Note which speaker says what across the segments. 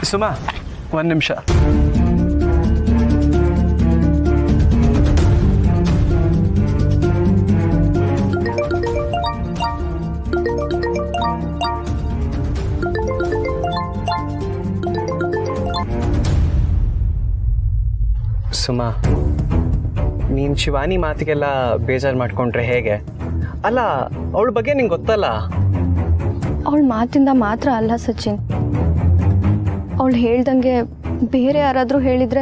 Speaker 1: ಸುಮಾ ಒಂದು ನಿಮಿಷ. ಸುಮಾ, ನೀನು ಶಿವಾನಿ ಮಾತಿಗೆಲ್ಲ ಬೇಜಾರು ಮಾಡ್ಕೊಂಡ್ರೆ ಹೇಗೆ? ಅಲ್ಲ, ಅವಳ ಬಗ್ಗೆ ನಿಂಗೆ ಗೊತ್ತಲ್ಲ.
Speaker 2: ಅವಳ ಮಾತಿಂದ ಮಾತ್ರ ಅಲ್ಲ ಸಚಿನ್, ಅವಳು ಹೇಳ್ದಂಗೆ ಬೇರೆ ಯಾರಾದರೂ ಹೇಳಿದರೆ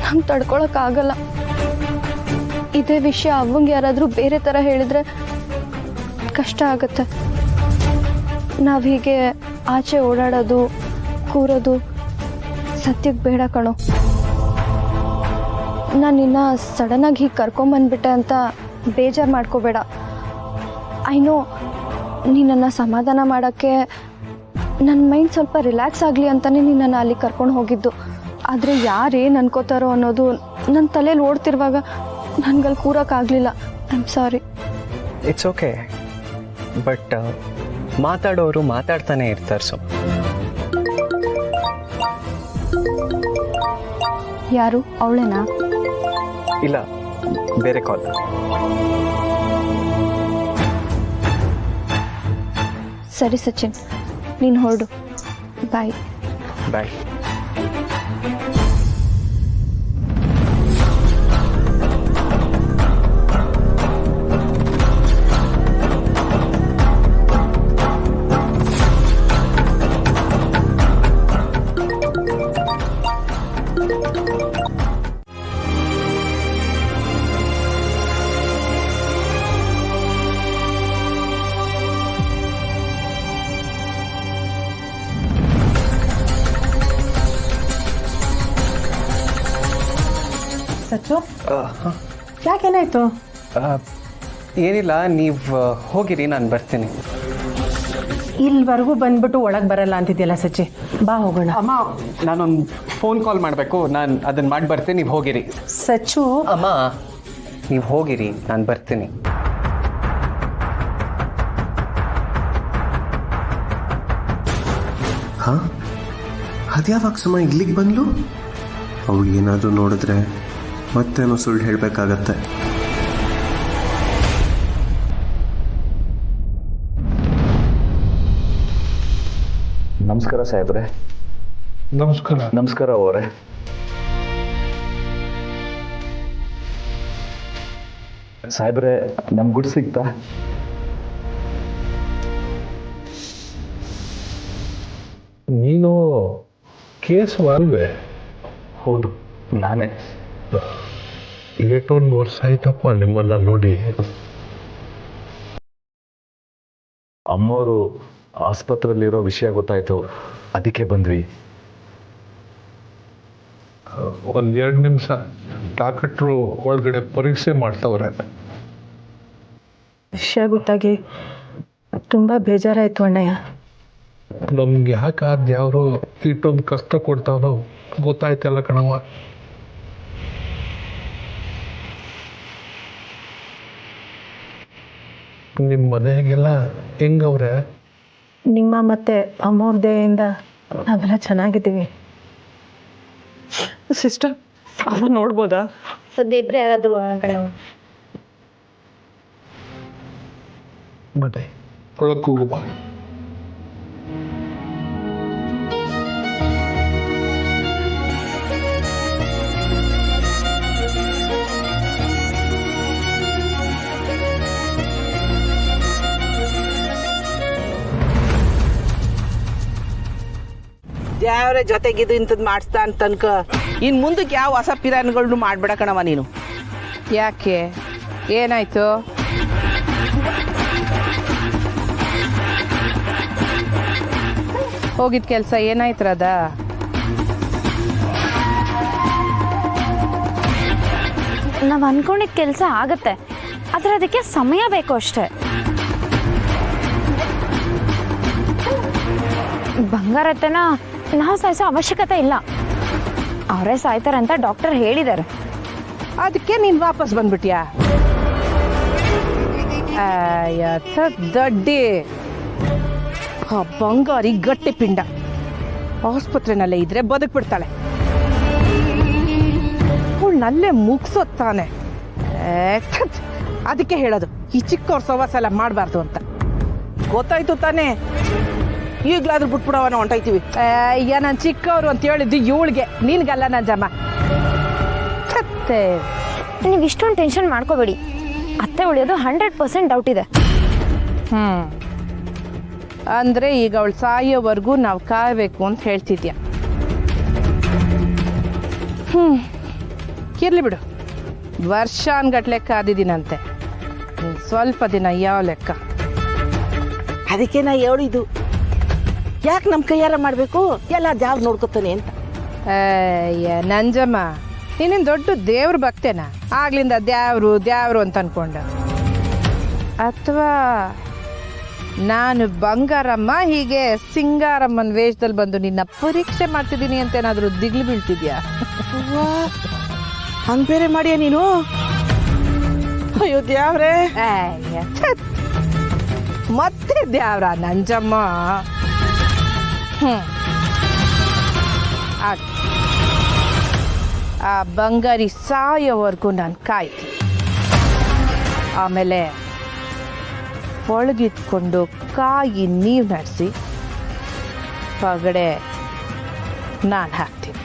Speaker 2: ನಂಗೆ ತಡ್ಕೊಳಕ್ಕಾಗಲ್ಲ. ಇದೇ ವಿಷಯ ಅವಂಗೆ ಯಾರಾದರೂ ಬೇರೆ ಥರ ಹೇಳಿದರೆ ಕಷ್ಟ ಆಗುತ್ತೆ. ನಾವು ಹೀಗೆ ಆಚೆ ಓಡಾಡೋದು ಕೂರೋದು ಸದ್ಯಕ್ಕೆ ಬೇಡ ಕಣೋ. ನಾನು ನಿನ್ನ ಸಡನ್ನಾಗಿ ಹೀಗೆ ಕರ್ಕೊಂಬಂದ್ಬಿಟ್ಟೆ ಅಂತ ಬೇಜಾರು ಮಾಡ್ಕೋಬೇಡ. ಐನೋ ನೀನನ್ನು ಸಮಾಧಾನ ಮಾಡೋಕ್ಕೆ ನನ್ನ ಮೈಂಡ್ ಸ್ವಲ್ಪ ರಿಲ್ಯಾಕ್ಸ್ ಆಗಲಿ ಅಂತಲೇ ನಿನ್ನನ್ನು ಅಲ್ಲಿ ಕರ್ಕೊಂಡು ಹೋಗಿದ್ದು. ಆದರೆ ಯಾರೇನು ಅನ್ಕೋತಾರೋ ಅನ್ನೋದು ನನ್ನ ತಲೆಯಲ್ಲಿ ಓಡ್ತಿರುವಾಗ ನನಗಲ್ಲಿ ಕೂರೋಕ್ಕಾಗಲಿಲ್ಲ. I am sorry.
Speaker 1: It's okay, but ಮಾತಾಡೋರು ಮಾತಾಡ್ತಾನೆ ಇರ್ತಾರೆ. ಸೊ
Speaker 2: ಯಾರು? ಅವಳೇನಾ?
Speaker 1: ಇಲ್ಲ, ಬೇರೆ ಕಾಲ್.
Speaker 2: ಸರಿ ಸಚಿನ್, ನೀನು ಹೊರಡು. ಬಾಯ್
Speaker 1: ಬಾಯ್.
Speaker 3: ಸಚ್ಚು, ಯಾಕೇನಾಯ್ತು?
Speaker 1: ಏನಿಲ್ಲ, ನೀವು ಹೋಗಿರಿ, ನಾನು ಬರ್ತೀನಿ.
Speaker 3: ಇಲ್ಲಿವರೆಗೂ ಬಂದ್ಬಿಟ್ಟು ಒಳಗೆ ಬರಲ್ಲ ಅಂತಿದ್ಯಲ್ಲ ಸಚ್ಚಿ, ಬಾ ಹೋಗೋಣ.
Speaker 1: ಅಮ್ಮ, ನಾನೊಂದು ಫೋನ್ ಕಾಲ್ ಮಾಡಬೇಕು, ನಾನು ಅದನ್ನು ಮಾಡಿ ಬರ್ತೀನಿ, ನೀವು ಹೋಗಿರಿ.
Speaker 3: ಸಚ್ಚು,
Speaker 1: ಅಮ್ಮ ನೀವು ಹೋಗಿರಿ, ನಾನು ಬರ್ತೀನಿ.
Speaker 4: ಹಾಂ, ಅದ್ಯಾವಾಗ ಸುಮ್ಮ ಇಲ್ಲಿಗೆ ಬಂದ್ಲು? ಅವ್ಳಿಗೆ ಏನಾದರೂ ನೋಡಿದ್ರೆ ಮತ್ತೇನೋ ಸುಳ್ಳು ಹೇಳಬೇಕಾಗತ್ತೆ.
Speaker 5: ನಮಸ್ಕಾರ ಸಾಹೇಬ್ರೆ.
Speaker 6: ನಮಸ್ಕಾರ.
Speaker 5: ನಮಸ್ಕಾರ ಅವರೇ. ಸಾಹೇಬ್ರೆ, ನಮ್ ಗುಡ್ ಸಿಗ್ತಾ?
Speaker 6: ನೀನು ಕೇಸ್ ಅಲ್ವೇ?
Speaker 5: ಹೌದು, ನಾನೇ.
Speaker 6: ಏಟೊಂದು ವರ್ಷ ಆಯ್ತಪ್ಪ ನಿಮ್ಮನ್ನ ನೋಡಿ.
Speaker 5: ಅಮ್ಮವರು ಆಸ್ಪತ್ರೆಯಲ್ಲಿರೋ ವಿಷಯ ಗೊತ್ತಾಯ್ತು, ಅದಕ್ಕೆ ಬಂದ್ವಿ.
Speaker 6: ಒಂದೆರಡು ನಿಮಿಷ ಡಾಕ್ಟ್ರು ಒಳಗಡೆ ಪರೀಕ್ಷೆ ಮಾಡ್ತವ್ರೆ.
Speaker 3: ವಿಷಯ ಗೊತ್ತಾಗಿ ತುಂಬ ಬೇಜಾರಾಯಿತು ಅಣ್ಣಯ್ಯ.
Speaker 6: ನಮ್ಗೆ ಯಾಕೆ ಅದ್ಯಾವರು ಇಷ್ಟೊಂದು ಕಷ್ಟ ಕೊಡ್ತಾವೋ ಗೊತ್ತಾಯ್ತಲ್ಲ ಕಣವ. ನಿಮ್ಮ ಮನೆಗೆಲ್ಲ ಹೆಂಗವ್ರೆ?
Speaker 3: ನಿಮ್ಮ ಮತ್ತೆ ಅಮ್ಮವ್ರ ದಯೆಯಿಂದ ನಾವೆಲ್ಲ ಚೆನ್ನಾಗಿದ್ದೀವಿ. ಸಿಸ್ಟರ್, ಅವ ನೋಡ್ಬೋದಾ?
Speaker 2: ಸದ್ಯ ಇಬ್ಬರೇ ಯಾರಾದರೂ ಒಳಗಡೆ
Speaker 6: ಮತ್ತೆ ಒಳಕ್ಕೆ ಹೋಗುವ.
Speaker 7: ಯಾವ್ರೆ ಜೊತೆಗಿದ್ದು ಇಂಥದ್ದು ಮಾಡಿಸ್ತಾ ಅಂತ ತನಕ ಇನ್ನು ಮುಂದಕ್ಕೆ ಯಾವ ಹೊಸ ಪಿರಾನ್ಗಳನ್ನೂ ಮಾಡ್ಬೇಡ ಕಣವ ನೀನು.
Speaker 8: ಯಾಕೆ, ಏನಾಯ್ತು? ಹೋಗಿದ್ ಕೆಲಸ ಏನಾಯ್ತರದ?
Speaker 2: ನಾವು ಅನ್ಕೊಂಡಿದ್ದ ಕೆಲಸ ಆಗತ್ತೆ, ಆದರೆ ಅದಕ್ಕೆ ಸಮಯ ಬೇಕು ಅಷ್ಟೇ. ಬಂಗಾರತ್ತನ ನಾವು ಸಾಯಿಸೋ ಅವಶ್ಯಕತೆ ಇಲ್ಲ, ಅವರೇ ಸಾಯ್ತಾರಂತ ಡಾಕ್ಟರ್ ಹೇಳಿದ್ದಾರೆ.
Speaker 7: ಅದಕ್ಕೆ ನೀನು ವಾಪಸ್ ಬಂದ್ಬಿಟ್ಯಾ? ದಡ್ಡಿ, ಬಂಗಾರಿ ಗಟ್ಟಿ ಪಿಂಡ.
Speaker 8: ಆಸ್ಪತ್ರೆನಲ್ಲೇ ಇದ್ರೆ ಬದುಕ್ಬಿಡ್ತಾಳೆ. ಅವಳನ್ನಲ್ಲೇ ಮುಗಿಸೋತ್ತಾನೆ. ಅದಕ್ಕೆ ಹೇಳೋದು ಈ ಚಿಕ್ಕವ್ರ ಸವಾಸ ಎಲ್ಲ ಮಾಡಬಾರ್ದು ಅಂತ.
Speaker 7: ಗೊತ್ತಾಯ್ತು ತಾನೇ, ಈಗಲಾದ್ರೂ ಬಿಟ್ಬಿಡವನ ಹೊಂಟಾಯ್ತೀವಿ.
Speaker 8: ಅಯ್ಯ ನಾನು ಚಿಕ್ಕವರು ಅಂತ ಹೇಳಿದ್ದು ಇವಳಿಗೆ, ನಿನ್ಗಲ್ಲ ನಂಜಮ್ಮ.
Speaker 2: ನೀವು ಇಷ್ಟೊಂದು ಟೆನ್ಷನ್ ಮಾಡ್ಕೋಬೇಡಿ. ಅತ್ತೆ ಉಳಿಯೋದು 100% ಡೌಟ್ ಇದೆ.
Speaker 8: ಅಂದರೆ ಈಗ ಅವಳು ಸಾಯೋವರೆಗೂ ನಾವು ಕಾಯಬೇಕು ಅಂತ ಹೇಳ್ತಿದ್ಯಾ? ಇರ್ಲಿ ಬಿಡು, ವರ್ಷಾನ್ಗಟ್ಲೆ ಕಾದಿದ್ದೀನಂತೆ. ಸ್ವಲ್ಪ ದಿನ ಯಾವ ಲೆಕ್ಕ?
Speaker 7: ಅದಕ್ಕೆ ನಾ ಹೇಳಿದ್ದು, ಯಾಕೆ ನಮ್ಮ ಕೈಯಾರ ಮಾಡಬೇಕು, ಎಲ್ಲ ದೇವ್ರು ನೋಡ್ಕೊತಾನೆ ಅಂತ.
Speaker 8: ಅಯ್ಯ ನಂಜಮ್ಮ, ನೀನೇನು ದೊಡ್ಡ ದೇವ್ರ ಭಕ್ತೇನ? ಆಗ್ಲಿಂದ ದ್ಯಾವ್ರು ದ್ಯಾವ್ರು ಅಂತ ಅನ್ಕೊಂಡ, ಅಥವಾ ನಾನು ಬಂಗಾರಮ್ಮ ಹೀಗೆ ಸಿಂಗಾರಮ್ಮನ ವೇಷದಲ್ಲಿ ಬಂದು ನಿನ್ನ ಪರೀಕ್ಷೆ ಮಾಡ್ತಿದ್ದೀನಿ ಅಂತ ಏನಾದರೂ ದಿಗ್ಲು ಬೀಳ್ತಿದ್ಯಾ?
Speaker 7: ಹಂಗೆ ಬೇರೆ ಮಾಡಿಯ ನೀನು? ಅಯ್ಯೋ ದ್ಯಾವ್ರೇ.
Speaker 8: ಅಯ್ಯ ಮತ್ತೆ ದ್ಯಾವ್ರ ನಂಜಮ್ಮ? ಆ ಬಂಗಾರಿ ಸಾಯೋವರೆಗೂ ನಾನು ಕಾಯ್ತೀನಿ. ಆಮೇಲೆ ಒಳಗಿಟ್ಕೊಂಡು ಕಾಯಿ ನೀರು ನಡೆಸಿ ಪಗಡೆ ನಾನು ಹಾಕ್ತೀನಿ.